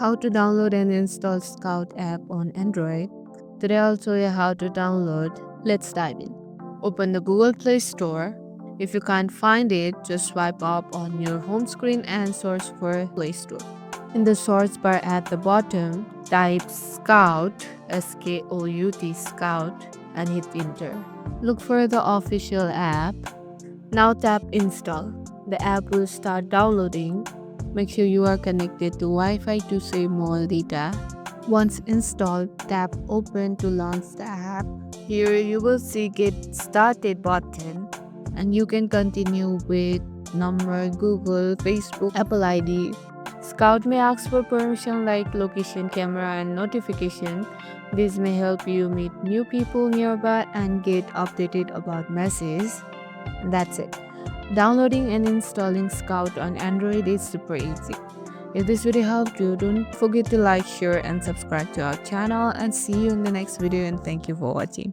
How to download and install Skout app on Android. Today I'll show you how to download. Let's dive in. Open the Google Play Store. If you can't find it, just swipe up on your home screen and search for Play Store. In the search bar at the bottom, type Skout, Skout, Skout, and hit enter. Look for the official app. Now tap install. The app will start downloading. Make sure you are connected to Wi-Fi to save more data. Once installed, tap open to launch the app. Here you will see get started button and you can continue with number, Google, Facebook, Apple ID. Skout may ask for permission like location, camera, and notification. This may help you meet new people nearby and get updated about messages. That's it. Downloading and installing Skout on Android is super easy. If this video helped you, don't forget to like, share, and subscribe to our channel, and see you in the next video, and thank you for watching.